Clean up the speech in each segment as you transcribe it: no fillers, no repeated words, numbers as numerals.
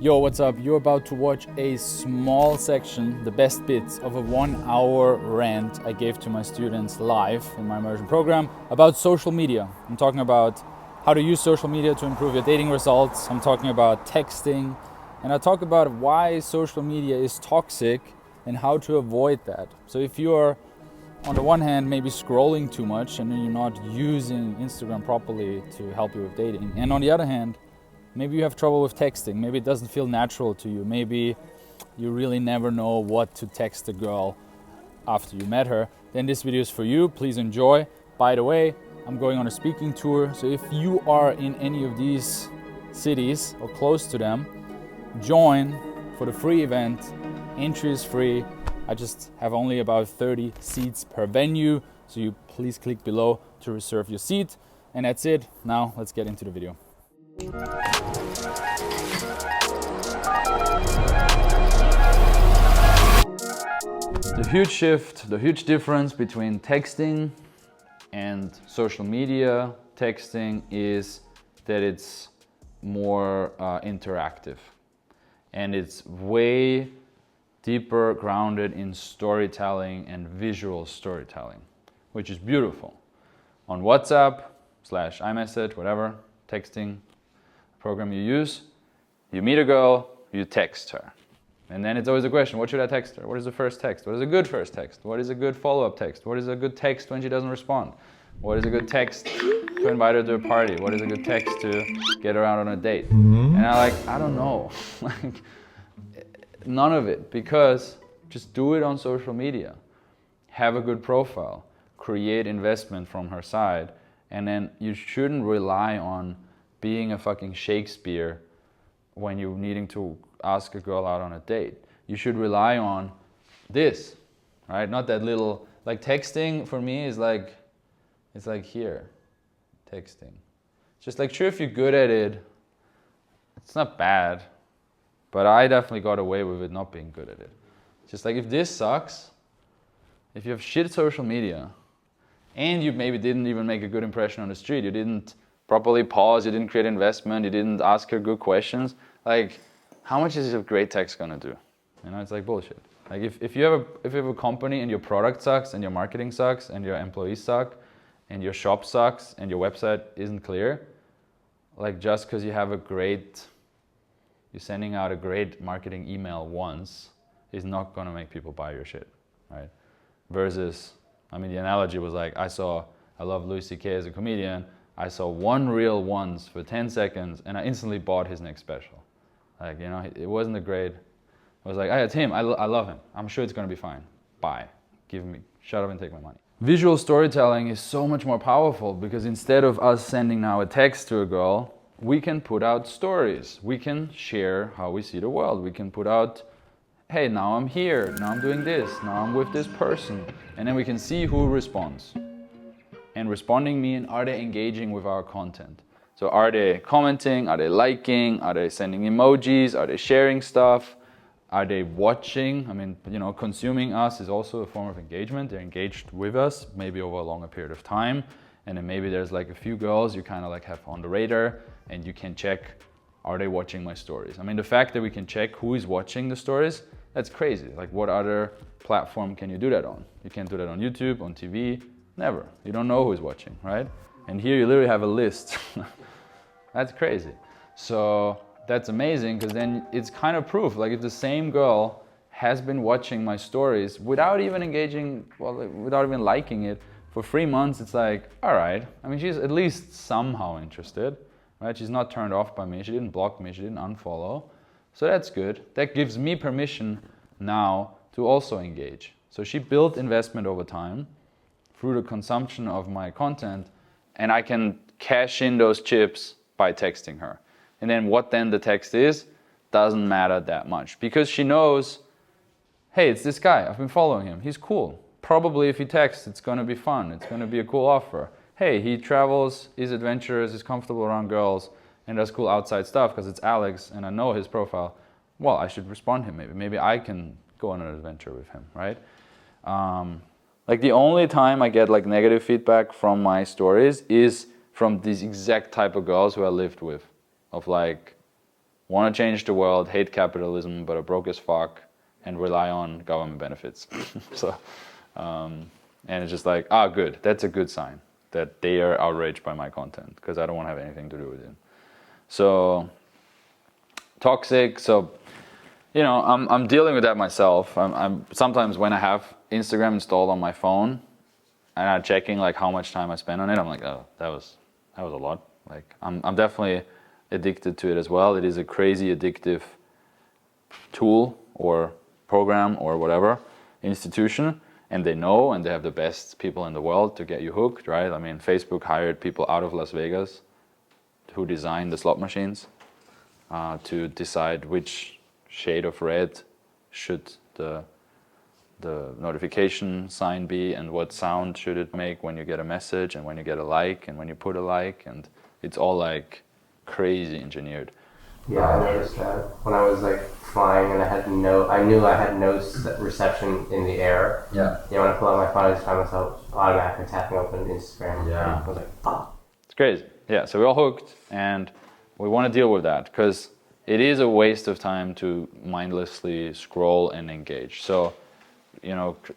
Yo, what's up? You're about to watch a small section, the best bits of a 1-hour rant I gave to my students live in my immersion program about social media. I'm talking about how to use social media to improve your dating results. I'm talking about texting, and I talk about why social media is toxic and how to avoid that. So if you're on the one hand maybe scrolling too much and you're not using Instagram properly to help you with dating, and on the other hand, maybe you have trouble with texting, maybe it doesn't feel natural to you, maybe you really never know what to text a girl after you met her, then this video is for you. Please enjoy. By the way, I'm going on a speaking tour, so if you are in any of these cities or close to them, join for the free event. Entry is free. I just have only about 30 seats per venue, so you please click below to reserve your seat. And that's it. Now let's get into the video. The huge shift, the huge difference between texting and social media texting is that it's more interactive, and it's way deeper grounded in storytelling and visual storytelling, which is beautiful. On WhatsApp / iMessage, whatever texting program you use, you meet a girl, you text her. And then it's always a question, what should I text her? What is the first text? What is a good first text? What is a good follow-up text? What is a good text when she doesn't respond? What is a good text to invite her to a party? What is a good text to get her out on a date? And I don't know. None of it, because just do it on social media. Have a good profile, create investment from her side, and then you shouldn't rely on being a fucking Shakespeare when you're needing to ask a girl out on a date. You should rely on this, right? Not that little, like texting for me is like, it's like here, texting. Just like, sure, if you're good at it, it's not bad, but I definitely got away with it not being good at it. Just like, if this sucks, if you have shit social media, and you maybe didn't even make a good impression on the street, you didn't properly pause, you didn't create investment, you didn't ask her good questions, like, how much is a great text gonna do? You know, it's like bullshit. Like if you have a company and your product sucks and your marketing sucks and your employees suck and your shop sucks and your website isn't clear, like just because you're sending out a great marketing email once is not gonna make people buy your shit, right? Versus, I mean, the analogy was like, I love Louis C.K. as a comedian, I saw one reel once for 10 seconds and I instantly bought his next special. Like, you know, it wasn't a great, I was like, hey, it's him, I love him. I'm sure it's gonna be fine. Bye. Shut up and take my money. Visual storytelling is so much more powerful because instead of us sending now a text to a girl, we can put out stories. We can share how we see the world. We can put out, hey, now I'm here, now I'm doing this, now I'm with this person. And then we can see who responds. And responding mean, are they engaging with our content? So are they commenting? Are they liking? Are they sending emojis? Are they sharing stuff? Are they watching? I mean, you know, consuming us is also a form of engagement. They're engaged with us, maybe over a longer period of time. And then maybe there's like a few girls you kind of like have on the radar and you can check, are they watching my stories? I mean, the fact that we can check who is watching the stories, that's crazy. Like, what other platform can you do that on? You can't do that on YouTube, on TV, never. You don't know who's watching, right? And here you literally have a list. That's crazy. So that's amazing, because then it's kind of proof. Like, if the same girl has been watching my stories without even engaging, well, without even liking it for 3 months, it's like, all right. I mean, she's at least somehow interested, right? She's not turned off by me. She didn't block me. She didn't unfollow. So that's good. That gives me permission now to also engage. So she built investment over time through the consumption of my content, and I can cash in those chips by texting her. And then what then the text is doesn't matter that much, because she knows, hey, it's this guy, I've been following him, he's cool. Probably if he texts, it's gonna be fun, it's gonna be a cool offer. Hey, he travels, is adventurous, is comfortable around girls, and does cool outside stuff because it's Alex and I know his profile. Well, I should respond to him. Maybe I can go on an adventure with him, right? Like, the only time I get like negative feedback from my stories is from these exact type of girls who I lived with, of like, want to change the world, hate capitalism, but are broke as fuck, and rely on government benefits. So, and it's just like, good, that's a good sign that they are outraged by my content, because I don't want to have anything to do with it. So, toxic. So, I'm dealing with that myself. I'm sometimes when I have Instagram installed on my phone, and I'm checking like how much time I spend on it, I'm like, oh, that was a lot. Like, I'm definitely addicted to it as well. It is a crazy addictive tool or program or whatever, institution, and they know, and they have the best people in the world to get you hooked, right? I mean, Facebook hired people out of Las Vegas who designed the slot machines to decide which shade of red should the notification sign be, and what sound should it make when you get a message, and when you get a like, and when you put a like, and it's all like crazy engineered. Yeah, I noticed that when I was like flying and I knew I had no reception in the air. Yeah. Yeah, when I pull out my phone, I just find myself automatically tapping open Instagram. Yeah. I was like, fuck. It's crazy. Yeah, so we're all hooked, and we want to deal with that, because it is a waste of time to mindlessly scroll and engage. So,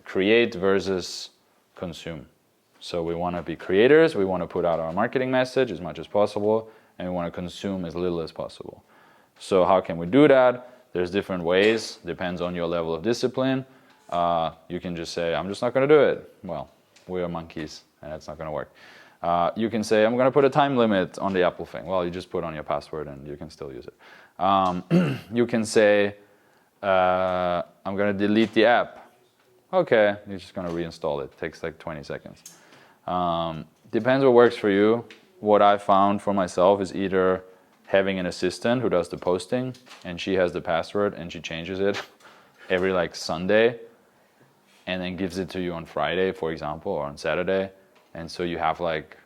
create versus consume. So we want to be creators, we want to put out our marketing message as much as possible, and we want to consume as little as possible. So how can we do that? There's different ways, depends on your level of discipline. You can just say, I'm just not going to do it. Well, we are monkeys, and that's not going to work. You can say, I'm going to put a time limit on the Apple thing. Well, you just put on your password and you can still use it. You can say, I'm going to delete the app. Okay, you're just going to reinstall it. It takes like 20 seconds. Depends what works for you. What I found for myself is either having an assistant who does the posting, and she has the password and she changes it every like Sunday, and then gives it to you on Friday, for example, or on Saturday. And so you have like,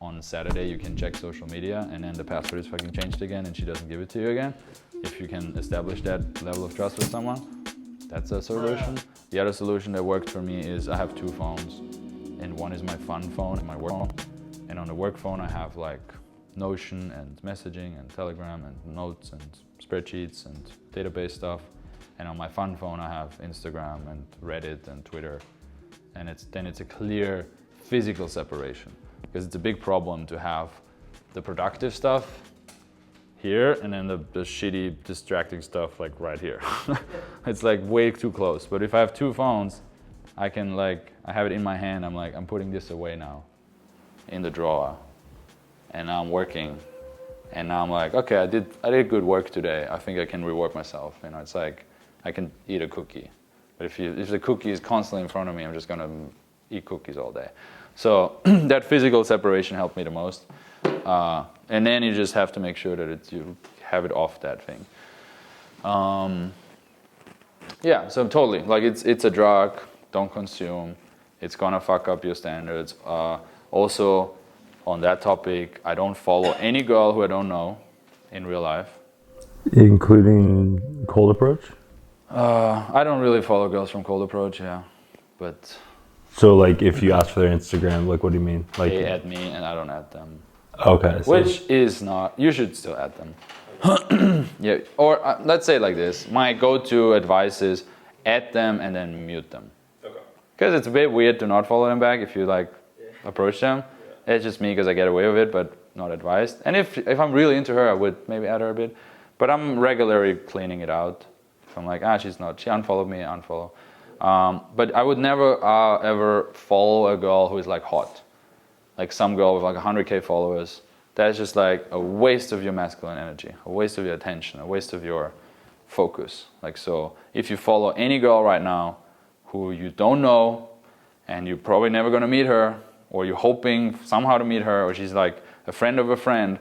on Saturday you can check social media, and then the password is fucking changed again, and she doesn't give it to you again. If you can establish that level of trust with someone, that's a solution. The other solution that worked for me is I have two phones, and one is my fun phone and my work phone. And on the work phone I have like Notion and messaging and Telegram and notes and spreadsheets and database stuff. And on my fun phone I have Instagram and Reddit and Twitter. And it's a clear physical separation, because it's a big problem to have the productive stuff here and then the shitty distracting stuff like right here. It's like way too close. But if I have two phones, I have it in my hand, I'm putting this away now in the drawer, and now I'm working, and now I'm like, okay, I did good work today. I think I can reward myself. It's like I can eat a cookie. But if the cookie is constantly in front of me, I'm just gonna eat cookies all day. So that physical separation helped me the most. And then you just have to make sure that you have it off that thing. Yeah, so totally, like it's a drug. Don't consume. It's gonna fuck up your standards. Also, on that topic, I don't follow any girl who I don't know in real life. Including cold approach? I don't really follow girls from cold approach, yeah. But so like if you ask for their Instagram, like what do you mean? Like they add me and I don't add them. Okay. So which is not, you should still add them. Yeah, or let's say it like this. My go-to advice is add them and then mute them. Okay. Because it's a bit weird to not follow them back if you approach them. Yeah. It's just me because I get away with it, but not advised. And if I'm really into her, I would maybe add her a bit. But I'm regularly cleaning it out. If I'm like, she unfollowed me, unfollow. But I would never ever follow a girl who is like hot. Like some girl with like 100K followers. That's just like a waste of your masculine energy, a waste of your attention, a waste of your focus. Like, so if you follow any girl right now who you don't know, and you're probably never gonna meet her, or you're hoping somehow to meet her, or she's like a friend of a friend,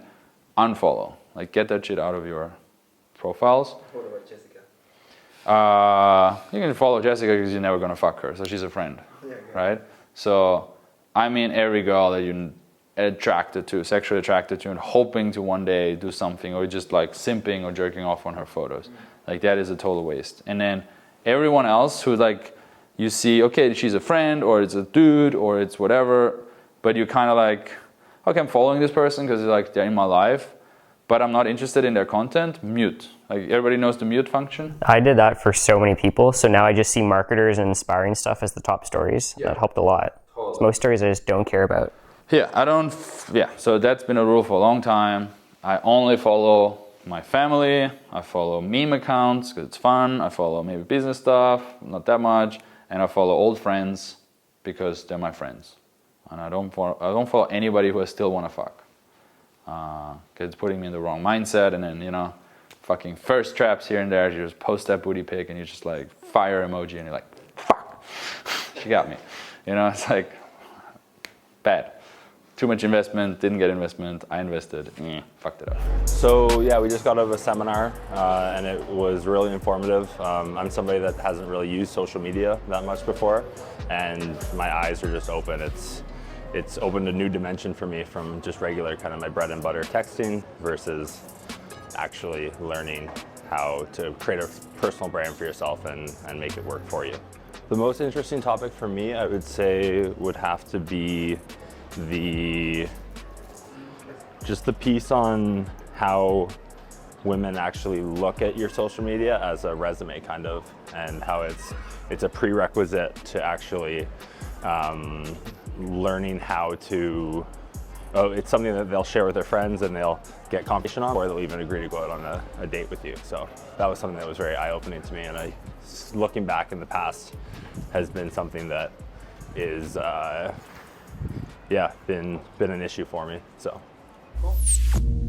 unfollow. Like, get that shit out of your profiles. What about Jessica? You can follow Jessica because you're never gonna fuck her, so she's a friend, right? So, I mean, every girl that you're sexually attracted to, and hoping to one day do something, or just like simping or jerking off on her photos, like that is a total waste. And then everyone else who like you see, okay, she's a friend, or it's a dude, or it's whatever, but you're kind of like, okay, I'm following this person because like they're in my life, but I'm not interested in their content, mute. Like everybody knows the mute function. I did that for so many people. So now I just see marketers and inspiring stuff as the top stories. Yeah. That helped a lot. Totally. So most stories I just don't care about. Yeah, so that's been a rule for a long time. I only follow my family. I follow meme accounts because it's fun. I follow maybe business stuff, not that much. And I follow old friends because they're my friends. And I don't follow anybody who I still want to fuck. Because it's putting me in the wrong mindset. And then, you know, fucking first traps here and there. You just post that booty pic and you just like fire emoji and you're like, fuck, she got me. You know, it's like bad. Too much investment, didn't get investment, I invested, fucked it up. So yeah, we just got out of a seminar and it was really informative. I'm somebody that hasn't really used social media that much before, and my eyes are just open. It's opened a new dimension for me from just regular kind of my bread and butter texting versus actually learning how to create a personal brand for yourself and make it work for you. The most interesting topic for me, I would say, would have to be the piece on how women actually look at your social media as a resume kind of, and how it's a prerequisite to actually learning how to, it's something that they'll share with their friends and they'll get confirmation on, or they'll even agree to go out on a date with you. So that was something that was very eye-opening to me, and looking back in the past has been something that is been an issue for me. So. Cool.